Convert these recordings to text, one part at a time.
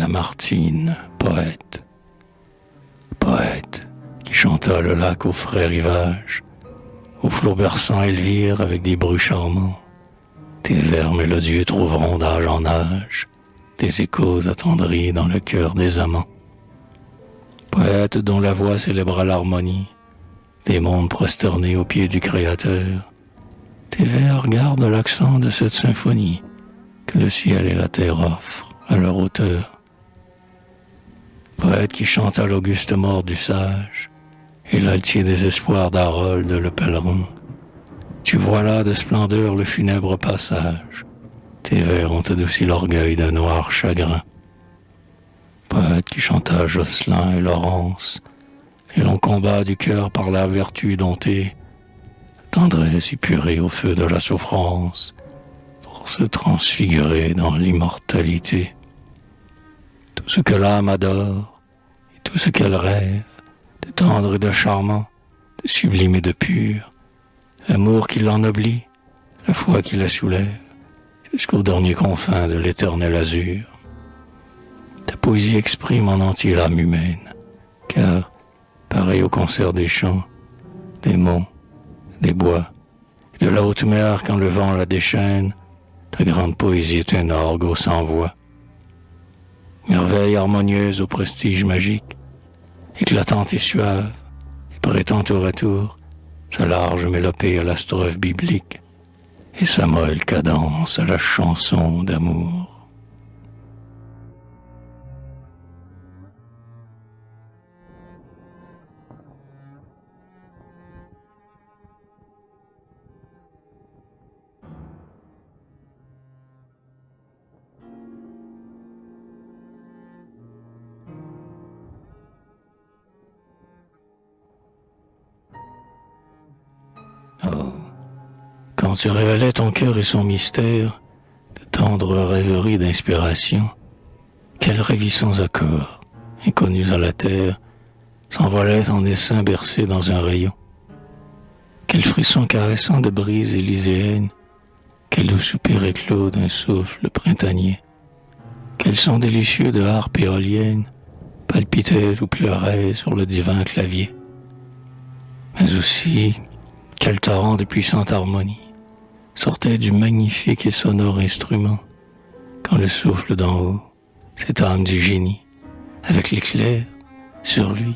Lamartine, poète. Poète qui chanta le lac au frais rivage, aux flots berçants Elvire avec des bruits charmants. Tes vers mélodieux trouveront d'âge en âge des échos attendris dans le cœur des amants. Poète dont la voix célébra l'harmonie des mondes prosternés aux pieds du Créateur. Tes vers gardent l'accent de cette symphonie que le ciel et la terre offrent à leur auteur. Poète qui chanta l'auguste mort du sage et l'altier désespoir d'Harold le pèlerin. Tu vois là de splendeur le funèbre passage. Tes vers ont adouci l'orgueil d'un noir chagrin. Poète qui chanta Jocelyn et Laurence, les longs combats du cœur par la vertu domptée, tendresse épurée au feu de la souffrance, pour se transfigurer dans l'immortalité. Tout ce que l'âme adore, et tout ce qu'elle rêve, de tendre et de charmant, de sublime et de pur, l'amour qui l'ennoblit, la foi qui la soulève, jusqu'aux derniers confins de l'éternel azur. Ta poésie exprime en entier l'âme humaine, car, pareil au concert des chants, des monts, des bois, et de la haute mer quand le vent la déchaîne, ta grande poésie est un orgue aux 100 voix. Merveille harmonieuse au prestige magique, éclatante et suave, et prêtant tour à tour sa large mélopée à la strophe biblique, et sa molle cadence à la chanson d'amour. Oh, quand tu révélais ton cœur et son mystère, de tendres rêveries d'inspiration, quels ravissants accords, inconnus à la terre, s'envolaient en essaim bercés dans un rayon. Quel frisson caressant de brise élyséenne, quel doux soupir éclos d'un souffle printanier, quel son délicieux de harpe éolienne palpitait ou pleurait sur le divin clavier. Mais aussi, quel torrent de puissante harmonie sortait du magnifique et sonore instrument, quand le souffle d'en haut, cette âme du génie, avec l'éclair, sur lui,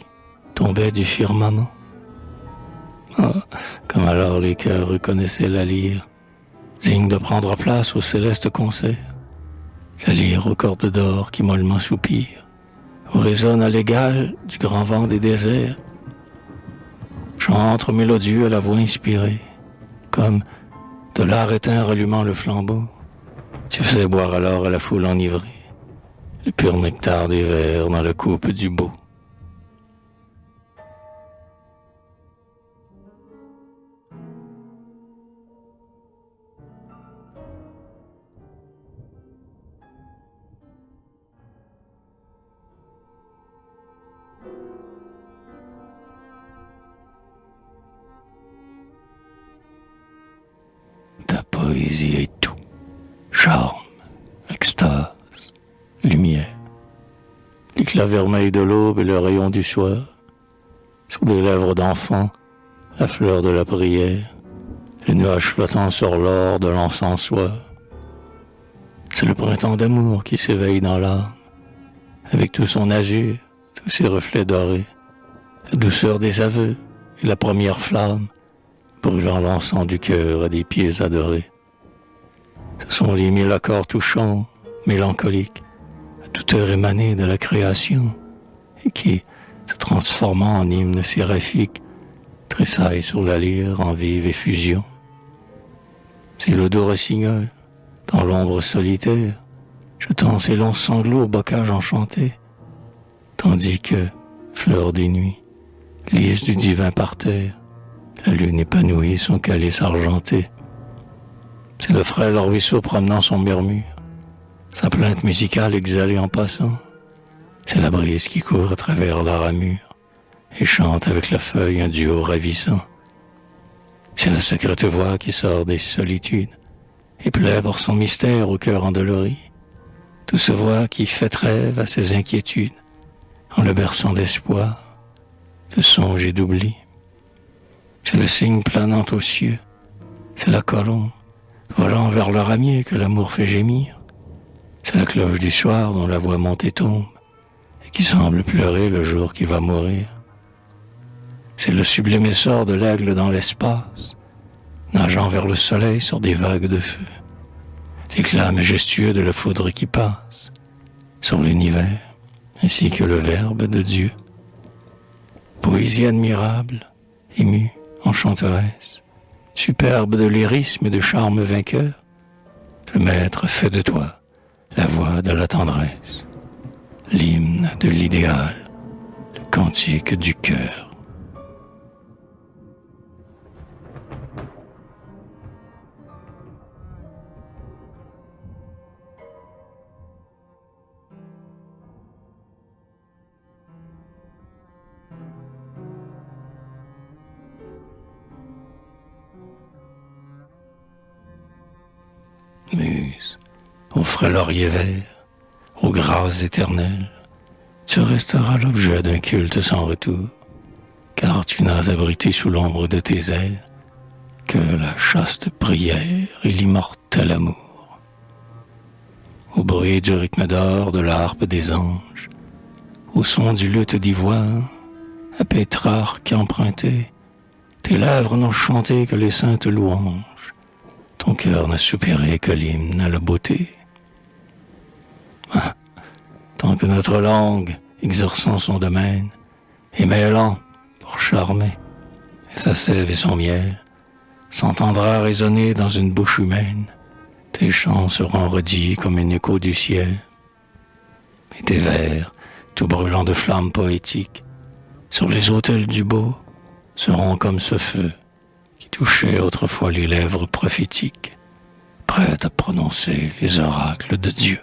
tombait du firmament. Ah, comme alors les cœurs reconnaissaient la lyre, digne de prendre place au céleste concert, la lyre aux cordes d'or qui mollement soupire, où résonne à l'égal du grand vent des déserts, chantre mélodieux à la voix inspirée, comme de l'art éteint rallumant le flambeau. Tu faisais boire alors à la foule enivrée le pur nectar des vers dans la coupe du beau. Ta poésie est tout, charme, extase, lumière, l'éclat vermeil de l'aube et le rayon du soir, sur des lèvres d'enfant, la fleur de la prière, le nuage flottant sur l'or de l'encensoir. C'est le printemps d'amour qui s'éveille dans l'âme, avec tout son azur, tous ses reflets dorés, la douceur des aveux et la première flamme, brûlant l'encens du cœur à des pieds adorés. Ce sont les 1000 accords touchants, mélancoliques, à toute heure émanés de la création, et qui, se transformant en hymne séraphique, tressaillent sur la lyre en vive effusion. C'est le doux rossignol, dans l'ombre solitaire, jetant ses longs sanglots au bocage enchanté, tandis que, fleur des nuits, lys du divin parterre, la lune épanouit son calice argenté. C'est le frêle ruisseau promenant son murmure, sa plainte musicale exhalée en passant. C'est la brise qui court à travers la ramure et chante avec la feuille un duo ravissant. C'est la secrète voix qui sort des solitudes et plaît par son mystère au cœur endolori, Tout se voit qui fait rêve à ses inquiétudes, en le berçant d'espoir, de songe et d'oubli. C'est le cygne planant aux cieux, c'est la colombe volant vers le ramier que l'amour fait gémir. C'est la cloche du soir dont la voix monte et tombe, et qui semble pleurer le jour qui va mourir. C'est le sublime essor de l'aigle dans l'espace, nageant vers le soleil sur des vagues de feu. L'éclat majestueux de la foudre qui passe sur l'univers, ainsi que le Verbe de Dieu. Poésie admirable, émue, enchanteresse, superbe de lyrisme et de charme vainqueur, le Maître fait de toi la voix de la tendresse, l'hymne de l'idéal, le cantique du cœur. Muse, au frais laurier vert, aux grâces éternelles, tu resteras l'objet d'un culte sans retour, car tu n'as abrité sous l'ombre de tes ailes que la chaste prière et l'immortel amour. Au bruit du rythme d'or de l'harpe des anges, au son du luth d'ivoire, à Pétrarque emprunté, tes lèvres n'ont chanté que les saintes louanges. Ton cœur n'a soupiré que l'hymne à la beauté. Ah, tant que notre langue, exerçant son domaine, et mêlant, pour charmer, et sa sève et son miel, s'entendra résonner dans une bouche humaine, tes chants seront redits comme un écho du ciel. Et tes vers, tout brûlants de flammes poétiques, sur les autels du beau, seront comme ce feu qui touchait autrefois les lèvres prophétiques, prêtes à prononcer les oracles de Dieu.